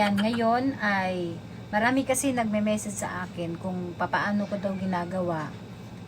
Ayan, ngayon ay marami kasi nagme-message sa akin kung papaano ko daw ginagawa.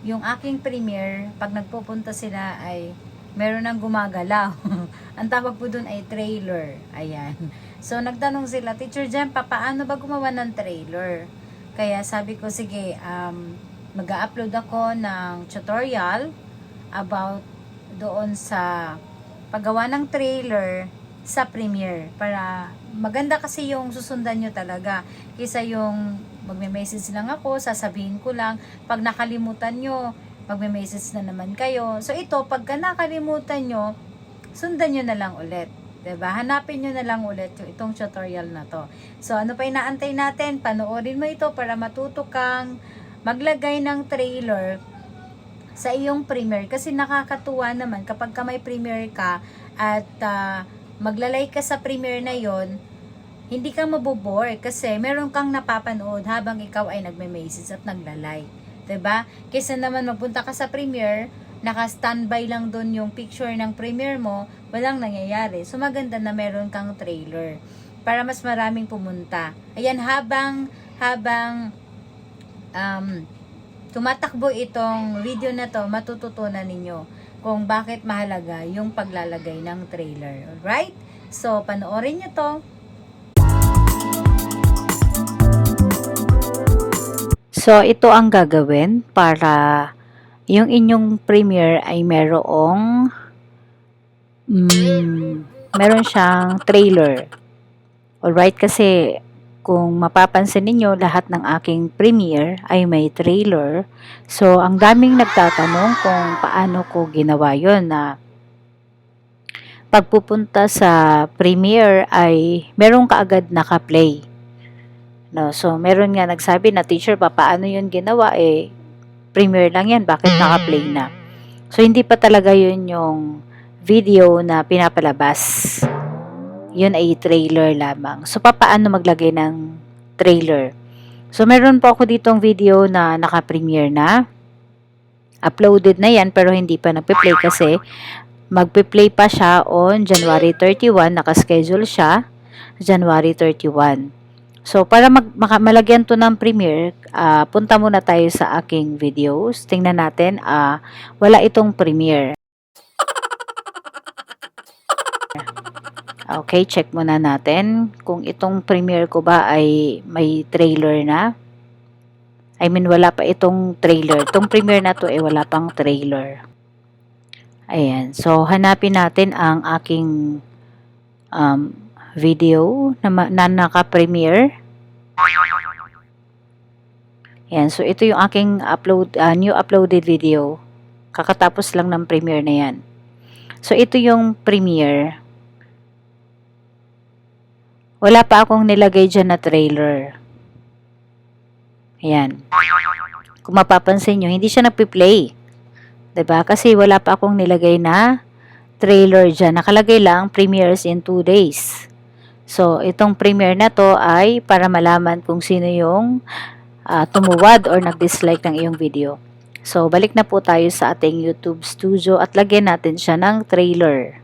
Yung aking premiere, pag nagpupunta sila ay meron ng gumagalaw. Ang tawag po dun ay trailer. Ayan. So, nagtanong sila, Teacher Jem, papaano ba gumawa ng trailer? Kaya sabi ko, sige, mag-upload ako ng tutorial about doon sa paggawa ng trailer sa Premiere para maganda kasi yung susundan nyo talaga kaysa yung magme-message lang ako, sasabihin ko lang, pag nakalimutan nyo magme-message na naman kayo. So ito, pagka nakalimutan nyo, sundan nyo na lang ulit, 'di ba? Hanapin nyo na lang ulit yung itong tutorial na to. So ano pa inaantay natin? Panoorin mo ito para matuto kang maglagay ng trailer sa iyong Premiere kasi nakakatuwa naman kapag ka may Premiere ka at maglalay ka sa Premiere na yon, hindi ka mabobore kasi meron kang napapanood habang ikaw ay nagme-message at naglalay. 'Di ba? Kaysa naman magpunta ka sa Premiere, naka-standby lang doon yung picture ng Premiere mo, walang nangyayari. So maganda na meron kang trailer para mas maraming pumunta. Ayan, habang tumatakbo itong video na to, matututunan ninyo kung bakit mahalaga yung paglalagay ng trailer. Alright? So, panoorin nyo to. So, ito ang gagawin para yung inyong Premiere ay meron siyang trailer. Alright? Kasi kung mapapansin ninyo, lahat ng aking Premiere ay may trailer. So, ang daming nagtatanong kung paano ko ginawa yon na pagpupunta sa Premiere ay meron kaagad naka-play. No, so, meron nga nagsabi na, Teacher, paano yun ginawa? Premiere lang yan, bakit naka-play na? So, hindi pa talaga yun yung video na pinapalabas. Yun ay trailer lamang. So, paano maglagay ng trailer? So, meron po ako ditong video na naka-premiere na. Uploaded na yan, pero hindi pa nagpe-play kasi magpe-play pa siya on January 31. Nakaschedule siya January 31. So, para malagyan to ng premiere, punta muna tayo sa aking videos. Tingnan natin, wala itong premiere. Okay, check muna natin kung itong Premiere ko ba ay may trailer na. I mean, wala pa itong trailer. Itong Premiere na to ay wala pang trailer. Ayan. So, hanapin natin ang aking video na naka-Premiere. Ayan. So, ito yung aking new uploaded video. Kakatapos lang ng Premiere na yan. So, ito yung Premiere. Wala pa akong nilagay dyan na trailer. Ayan. Kung mapapansin nyo, hindi siya nagpi-play. 'Di ba? Kasi wala pa akong nilagay na trailer dyan. Nakalagay lang, premieres in 2 days. So, itong premiere na to ay para malaman kung sino yung tumuwad or nag-dislike ng iyong video. So, balik na po tayo sa ating YouTube Studio at lagyan natin siya ng trailer.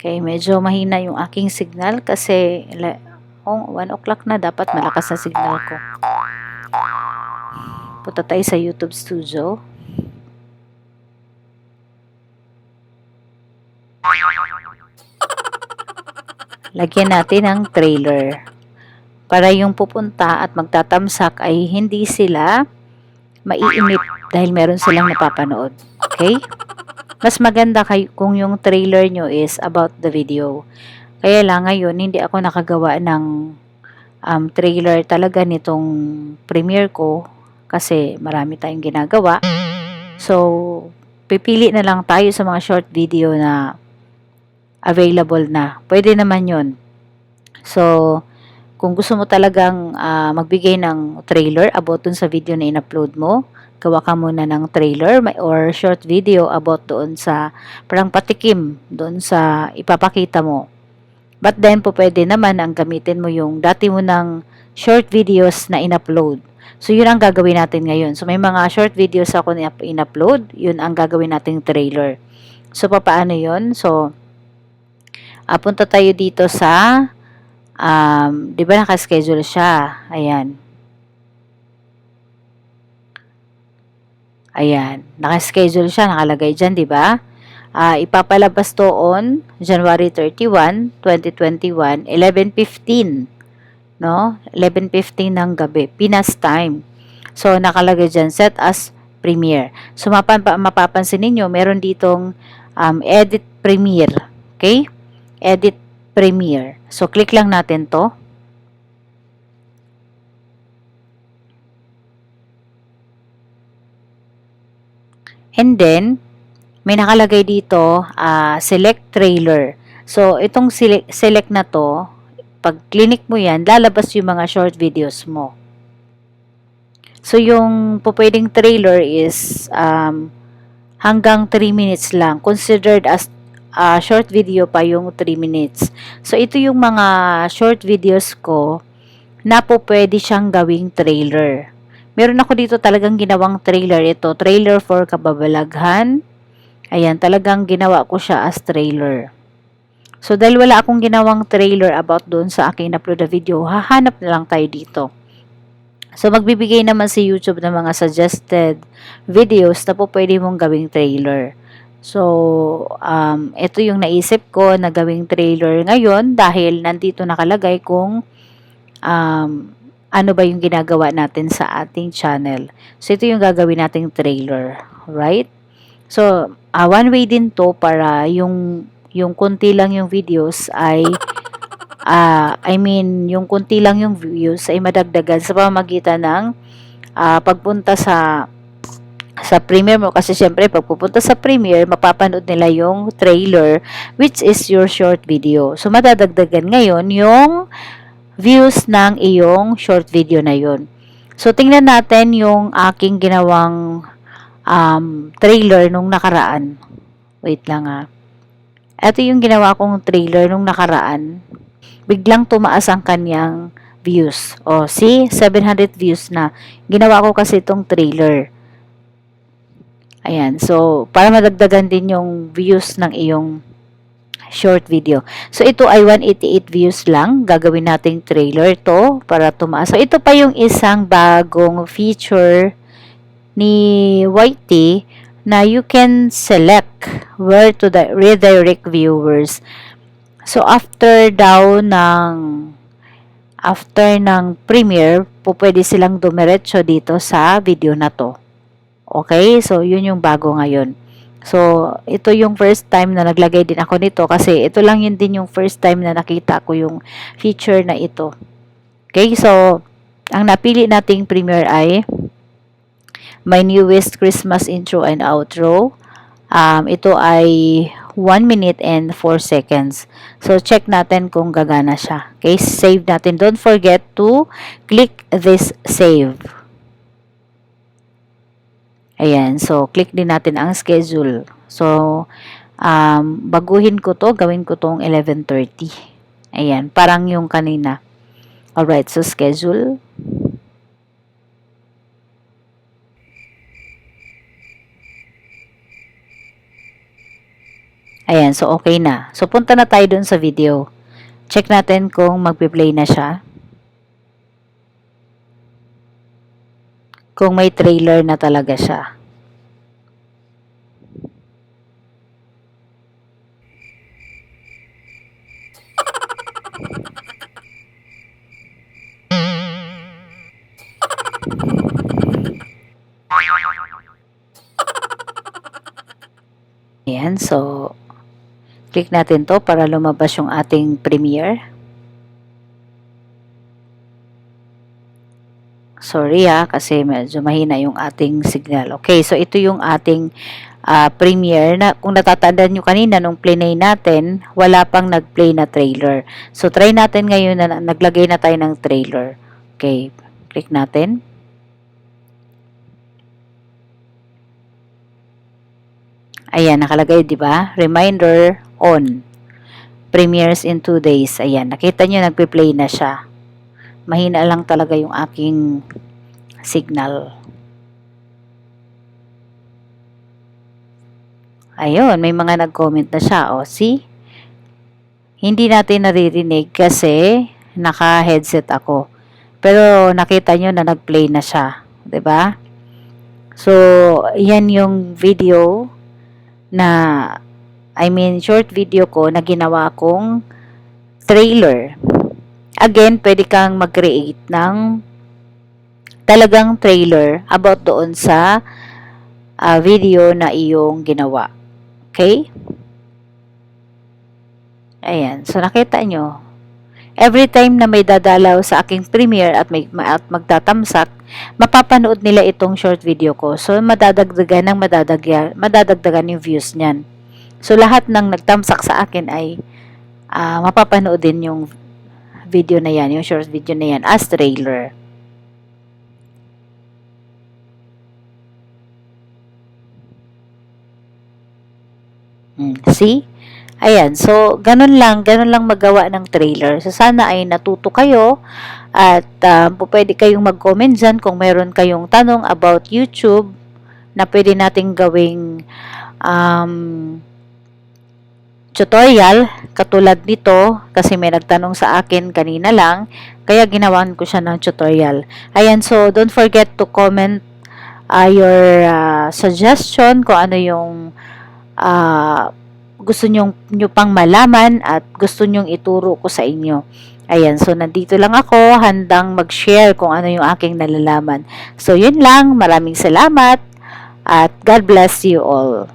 Okay, medyo mahina yung aking signal kasi 1 o'clock na, dapat malakas na signal ko. Punta tayo sa YouTube Studio. Lagyan natin ng trailer para yung pupunta at magtatamsak ay hindi sila maiinip dahil meron silang napapanood. Okay? Mas maganda kung yung trailer nyo is about the video. Kaya lang ngayon, hindi ako nakagawa ng trailer talaga nitong Premiere ko kasi marami tayong ginagawa. So, pipili na lang tayo sa mga short video na available na. Pwede naman yun. So, kung gusto mo talagang magbigay ng trailer about dun sa video na in-upload mo, gawa ka muna ng trailer or short video about doon sa parang patikim doon sa ipapakita mo. But then, po pwede naman ang gamitin mo yung dati mo ng short videos na in-upload. So, yun ang gagawin natin ngayon. So, may mga short videos ako na in-upload. Yun ang gagawin nating trailer. So, paano yun? So, punta tayo dito sa Di ba nakaschedule siya? Ayan. Ayan. Nakaschedule siya, nakalagay dyan, di ba? Ipapalabas to on January 31, 2021, 11:15. No? 11:15 ng gabi. Pinas time. So, nakalagay dyan, set as premiere. So, mapapansin ninyo, meron ditong edit premiere. Okay? Edit premiere. So, click lang natin to. And then, may nakalagay dito, select trailer. So, itong select na to, pag clinic mo yan, lalabas yung mga short videos mo. So, yung pwedeng trailer is hanggang 3 minutes lang. Considered as short video pa yung 3 minutes. So, ito yung mga short videos ko na pwede siyang gawing trailer. Meron ako dito talagang ginawang trailer. Ito, trailer for kababalaghan. Ayan, talagang ginawa ko siya as trailer. So, dahil wala akong ginawang trailer about doon sa aking upload na video, hahanap na lang tayo dito. So, magbibigay naman si YouTube ng mga suggested videos na pwede mong gawing trailer. So, ito yung naisip ko na gawing trailer ngayon dahil nandito nakalagay kung ano ba yung ginagawa natin sa ating channel. So, ito yung gagawin nating trailer. Right? So, one way din to para yung kunti lang yung videos ay yung kunti lang yung views ay madagdagan sa pamamagitan ng pagpunta sa Premiere mo. Kasi syempre, pag pupunta sa Premiere, mapapanood nila yung trailer, which is your short video. So, madadagdagan ngayon yung views ng iyong short video na yun. So, tingnan natin yung aking ginawang trailer nung nakaraan. Wait lang Ito yung ginawa kong trailer nung nakaraan. Biglang tumaas ang kanyang views. O, see? 700 views na. Ginawa ko kasi itong trailer. Ayan. So, para madagdagan din yung views ng iyong short video. So, ito ay 188 views lang. Gagawin nating trailer to para tumaas. So, ito pa yung isang bagong feature ni YT na you can select where to redirect viewers. So, after ng premiere, pwede silang dumiretso dito sa video na to. Okay? So, yun yung bago ngayon. So, ito yung first time na naglagay din ako nito kasi ito lang yun din yung first time na nakita ko yung feature na ito. Okay? So, ang napili nating premiere ay my newest Christmas intro and outro. Ito ay 1 minute and 4 seconds. So, check natin kung gagana siya. Okay, save natin. Don't forget to click this save. Ayan, so, click din natin ang schedule. So, baguhin ko to, gawin ko tong 11:30. Ayan, parang yung kanina. Alright, so, schedule. Ayan, so okay na. So, punta na tayo dun sa video. Check natin kung magpi-play na siya. Kung may trailer na talaga siya. Ayan, so click natin to para lumabas yung ating premiere. Sorry kasi medyo mahina yung ating signal. Okay, so ito yung ating premiere na kung natatandaan nyo kanina nung play natin, wala pang nag-play na trailer. So, try natin ngayon na naglagay na tayo ng trailer. Okay, click natin. Ayan, nakalagay, di ba? Reminder on. Premieres in 2 days. Ayan, nakita nyo, nagpe-play na siya. Mahina lang talaga yung aking signal. Ayun, may mga nag-comment na siya. O, see? Hindi natin naririnig kasi naka-headset ako. Pero nakita nyo na nag-play na siya, 'di ba? So, yan yung video na short video ko na ginawa kong trailer. Again, pwede kang mag-create ng talagang trailer about doon sa video na iyong ginawa. Okay? Ayan. So, nakita nyo. Every time na may dadalaw sa aking premiere at magtatamsak, mapapanood nila itong short video ko. So, madadagdagan yung views niyan. So, lahat ng nagtamsak sa akin ay mapapanood din yung video na yan, yung short video na yan as trailer. See? Ayan, so ganun lang magawa ng trailer. So sana ay natuto kayo at pwede kayong mag-comment dyan kung meron kayong tanong about YouTube na pwede nating gawing tutorial katulad nito kasi may nagtanong sa akin kanina lang kaya ginawan ko siya ng tutorial. Ayan, so don't forget to comment your suggestion kung ano yung gusto nyo pang malaman at gusto nyong ituro ko sa inyo. Ayan, so nandito lang ako, handang mag-share kung ano yung aking nalalaman. So yun lang, maraming salamat at God bless you all.